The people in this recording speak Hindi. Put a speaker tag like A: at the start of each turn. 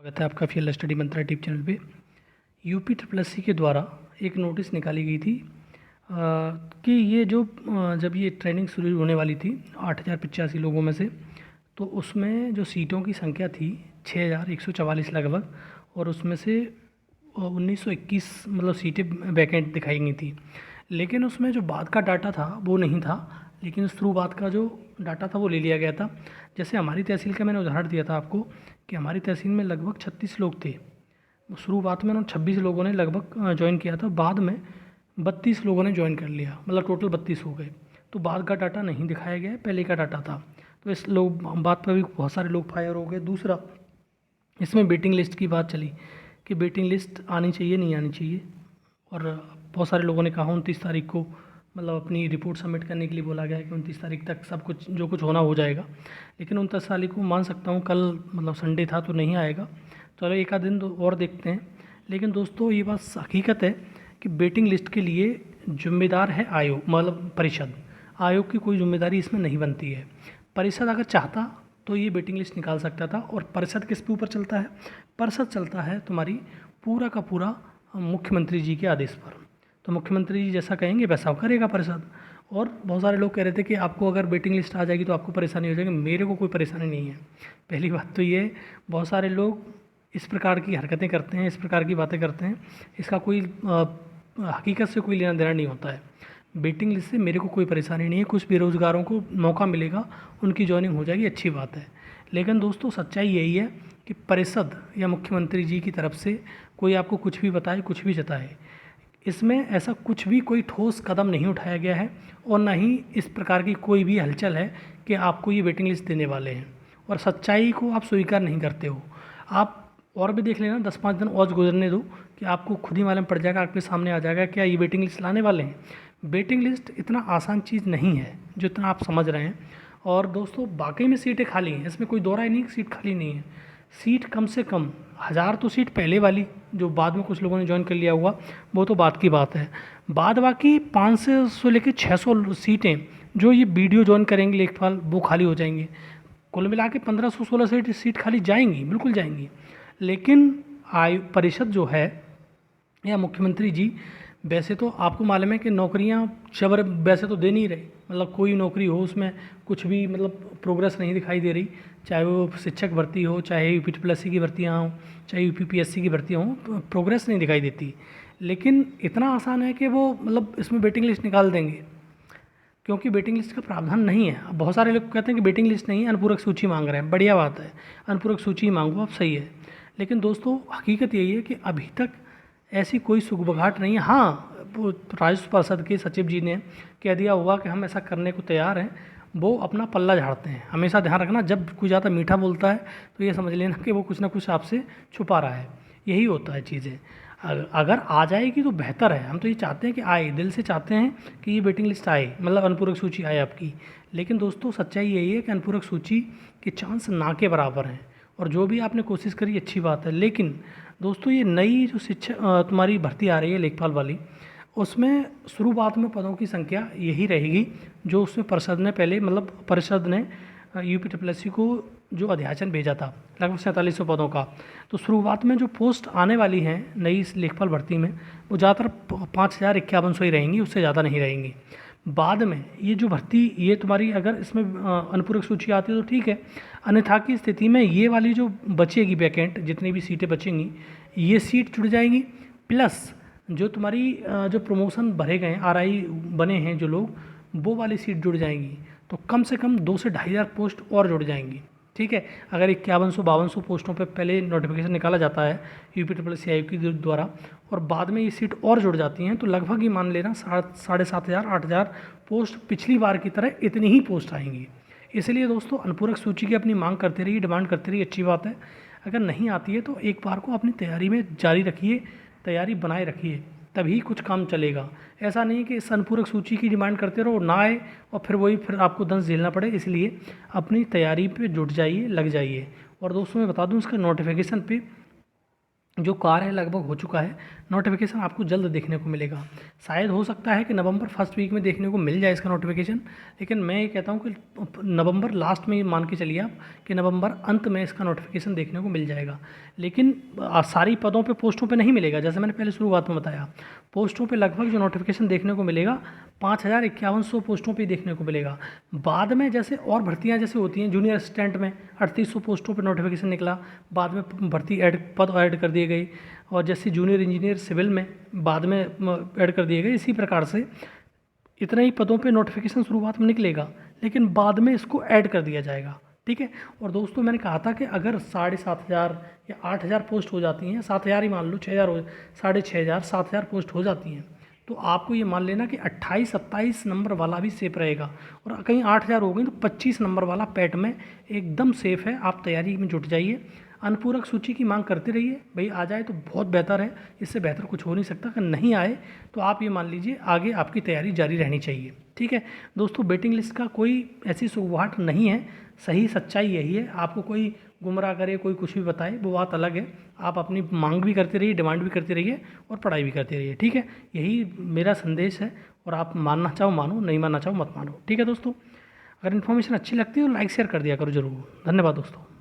A: स्वागत है आपका फील्ड स्टडी मंत्रा यूट्यूब चैनल पे। यूपी ट्रिपल एस सी के द्वारा एक नोटिस निकाली गई थी कि ये जो जब ये ट्रेनिंग शुरू होने वाली थी 8,085 लोगों में से, तो उसमें जो सीटों की संख्या थी 6,144 लगभग, और उसमें से 1,921 मतलब सीटें वैकेंट दिखाई गई थी। लेकिन उसमें जो बाद का डाटा था वो नहीं था, लेकिन शुरुआत का जो डाटा था वो ले लिया गया था। जैसे हमारी तहसील का मैंने उदाहरण दिया था आपको कि हमारी तहसील में लगभग 36 लोग थे। शुरुआत में उन्होंने 26 लोगों ने लगभग ज्वाइन किया था, बाद में 32 लोगों ने ज्वाइन कर लिया, मतलब टोटल 32 हो गए। तो बाद का डाटा नहीं दिखाया गया है, पहले का डाटा था। तो इस लोग बात पर भी बहुत सारे लोग फायर हो गए। दूसरा, इसमें वेटिंग लिस्ट की बात चली कि वेटिंग लिस्ट आनी चाहिए नहीं आनी चाहिए, और बहुत सारे लोगों ने कहा 29 तारीख को मतलब अपनी रिपोर्ट सबमिट करने के लिए बोला गया है कि 29 तारीख तक सब कुछ जो कुछ होना हो जाएगा। लेकिन 29 तारीख को मान सकता हूँ, कल मतलब संडे था तो नहीं आएगा, चलो एक आध दिन और देखते हैं। लेकिन दोस्तों ये बात हकीकत है कि वेटिंग लिस्ट के लिए जिम्मेदार है आयोग, मतलब परिषद। आयोग की कोई जिम्मेदारी इसमें नहीं बनती है। परिषद अगर चाहता तो ये वेटिंग लिस्ट निकाल सकता था। और परिषद किस पे ऊपर चलता है? परिषद चलता है तुम्हारी पूरा का पूरा मुख्यमंत्री जी के आदेश पर। तो मुख्यमंत्री जी जैसा कहेंगे वैसा करेगा परिषद। और बहुत सारे लोग कह रहे थे कि आपको अगर वेटिंग लिस्ट आ जाएगी तो आपको परेशानी हो जाएगी। मेरे को कोई परेशानी नहीं है। पहली बात तो ये, बहुत सारे लोग इस प्रकार की हरकतें करते हैं, इस प्रकार की बातें करते हैं, इसका कोई हकीकत से कोई लेना देना नहीं होता है। वेटिंग लिस्ट से मेरे को कोई परेशानी नहीं है। कुछ बेरोज़गारों को मौका मिलेगा, उनकी जॉइनिंग हो जाएगी, अच्छी बात है। लेकिन दोस्तों सच्चाई यही है कि परिषद या मुख्यमंत्री जी की तरफ से कोई आपको कुछ भी बताए, कुछ भी जताए, इसमें ऐसा कुछ भी कोई ठोस कदम नहीं उठाया गया है, और ना ही इस प्रकार की कोई भी हलचल है कि आपको ये वेटिंग लिस्ट देने वाले हैं। और सच्चाई को आप स्वीकार नहीं करते हो। आप और भी देख लेना, 10-5 दिन और गुजरने दो कि आपको खुद ही मालूम पड़ जाएगा, आपके सामने आ जाएगा क्या ये वेटिंग लिस्ट लाने वाले हैं। वेटिंग लिस्ट इतना आसान चीज़ नहीं है जितना आप समझ रहे हैं। और दोस्तों वाकई में सीटें खाली हैं, इसमें कोई दो राय नहीं कि सीट खाली नहीं है। सीट कम से कम 1000 तो सीट पहले वाली, जो बाद में कुछ लोगों ने ज्वाइन कर लिया हुआ, वो तो बात की बात है। बाद बाकी 500 से लेकर 600 सीटें जो ये वीडियो ज्वाइन करेंगे लेखपाल, वो खाली हो जाएंगी। कुल मिला के 1516 सीट खाली जाएंगी, बिल्कुल जाएंगी। लेकिन परिषद जो है या मुख्यमंत्री जी, वैसे तो आपको मालूम है कि नौकरियां शबर वैसे तो दे नहीं रहे, मतलब कोई नौकरी हो उसमें कुछ भी मतलब प्रोग्रेस नहीं दिखाई दे रही। चाहे वो शिक्षक भर्ती हो, चाहे यूपी ट्रिपल एस सी की भर्तियाँ हों, चाहे यूपीपीएससी की भर्तियाँ हों, प्रोग्रेस नहीं दिखाई देती। लेकिन इतना आसान है कि वो मतलब इसमें वेटिंग लिस्ट निकाल देंगे, क्योंकि वेटिंग लिस्ट का प्रावधान नहीं है। अब बहुत सारे लोग कहते हैं कि वेटिंग लिस्ट नहीं है, अनुपूरक सूची मांग रहे हैं। बढ़िया बात है, अनुपूरक सूची मांगो आप, सही है। लेकिन दोस्तों हकीकत यही है कि अभी तक ऐसी कोई सुगबुगाहट नहीं है। हाँ, वो राजस्व परिषद के सचिव जी ने कह दिया हुआ कि हम ऐसा करने को तैयार हैं, वो अपना पल्ला झाड़ते हैं। हमेशा ध्यान रखना, जब कोई ज़्यादा मीठा बोलता है तो ये समझ लेना कि वो कुछ ना कुछ आपसे छुपा रहा है। यही होता है चीज़ें। अगर आ जाएगी तो बेहतर है, हम तो ये चाहते हैं कि आए, दिल से चाहते हैं कि ये वेटिंग लिस्ट आए, मतलब अनुपूरक सूची आए आपकी। लेकिन दोस्तों सच्चाई यही है कि अनुपूरक सूची के चांस ना के बराबर हैं। और जो भी आपने कोशिश करी अच्छी बात है, लेकिन दोस्तों ये नई जो शिक्षा तुम्हारी भर्ती आ रही है लेखपाल वाली, उसमें शुरुआत में पदों की संख्या यही रहेगी जो उसमें परिषद ने पहले, मतलब परिषद ने यूपी ट्रिपल एस सी को जो अध्याचन भेजा था लगभग 4700 पदों का। तो शुरुआत में जो पोस्ट आने वाली हैं नई इस लेखपाल भर्ती में, वो ज़्यादातर 5,051 ही रहेंगी, उससे ज़्यादा नहीं रहेंगी। बाद में ये जो भर्ती, ये तुम्हारी अगर इसमें अनुपूरक सूची आती है तो ठीक है, अन्यथा की स्थिति में ये वाली जो बचेगी वैकेंट, जितनी भी सीटें बचेंगी, ये सीट जुड़ जाएंगी। प्लस जो तुम्हारी जो प्रमोशन भरे गए आरआई बने हैं जो लोग, वो वाली सीट जुड़ जाएंगी। तो कम से कम 2 से 2,500 पोस्ट और जुड़ जाएंगी। ठीक है, अगर 5100-5200 पोस्टों पर पहले नोटिफिकेशन निकाला जाता है यूपी ट्रिपल एस सी आयोग के द्वारा, और बाद में ये सीट और जुड़ जाती हैं, तो लगभग ही मान लेना 7,500-8,000 पोस्ट पिछली बार की तरह इतनी ही पोस्ट आएंगी। इसलिए दोस्तों अनुपूरक सूची की अपनी मांग करते रहिए, डिमांड करते रहिए, अच्छी बात है। अगर नहीं आती है तो एक बार को अपनी तैयारी में जारी रखिए, तैयारी बनाए रखिए, तभी कुछ काम चलेगा। ऐसा नहीं कि इस अनुपूरक सूची की डिमांड करते रहो, ना आए और फिर आपको दंश झेलना पड़े। इसलिए अपनी तैयारी पे जुट जाइए, लग जाइए। और दोस्तों मैं बता दूं, इसका नोटिफिकेशन पे जो कार्य है लगभग हो चुका है। नोटिफिकेशन आपको जल्द देखने को मिलेगा। शायद हो सकता है कि नवंबर फर्स्ट वीक में देखने को मिल जाए इसका नोटिफिकेशन, लेकिन मैं ये कहता हूँ कि नवंबर लास्ट में ये मान के चलिए आप कि नवंबर अंत में इसका नोटिफिकेशन देखने को मिल जाएगा। लेकिन सारी पदों पे पोस्टों पे नहीं मिलेगा। जैसे मैंने पहले शुरुआत में बताया, पोस्टों पे लगभग जो नोटिफिकेशन देखने को मिलेगा 5,5100 पोस्टों पे देखने को मिलेगा। बाद में जैसे और भर्तियां जैसे होती हैं, जूनियर असिस्टेंट में 3800 पोस्टों पे नोटिफिकेशन निकला, बाद में भर्ती पद ऐड कर दिए गए, और जैसे जूनियर इंजीनियर सिविल में बाद में ऐड कर दिए गए। इसी प्रकार से इतने ही पदों पे नोटिफिकेशन शुरुआत में निकलेगा, लेकिन बाद में इसको ऐड कर दिया जाएगा। ठीक है। और दोस्तों मैंने कहा था कि अगर 7,500 या 8,000 पोस्ट हो जाती हैं, 7,000 ही मान लो, 6,000 हो, 6,500 7,000 पोस्ट हो जाती हैं, तो आपको ये मान लेना कि 28-27 नंबर वाला भी सेफ रहेगा। और कहीं 8,000 हो गई तो 25 नंबर वाला पैट में एकदम सेफ है। आप तैयारी में जुट जाइए। अनुपूरक सूची की मांग करते रहिए। भाई आ जाए तो बहुत बेहतर है, इससे बेहतर कुछ हो नहीं सकता। अगर नहीं आए तो आप ये मान लीजिए आगे आपकी तैयारी जारी रहनी चाहिए। ठीक है दोस्तों, वेटिंग लिस्ट का कोई ऐसी सुगवाहट नहीं है। सही सच्चाई यही है। आपको कोई गुमराह करे, कोई कुछ भी बताए, वो बात अलग है। आप अपनी मांग भी करते रहिए, डिमांड भी करते रहिए, और पढ़ाई भी करते रहिए। ठीक है, यही मेरा संदेश है। और आप मानना चाहो मानो, नहीं मानना चाहो मत मानो। ठीक है दोस्तों, अगर इन्फॉर्मेशन अच्छी लगती है तो लाइक शेयर कर दिया करो ज़रूर। धन्यवाद दोस्तों।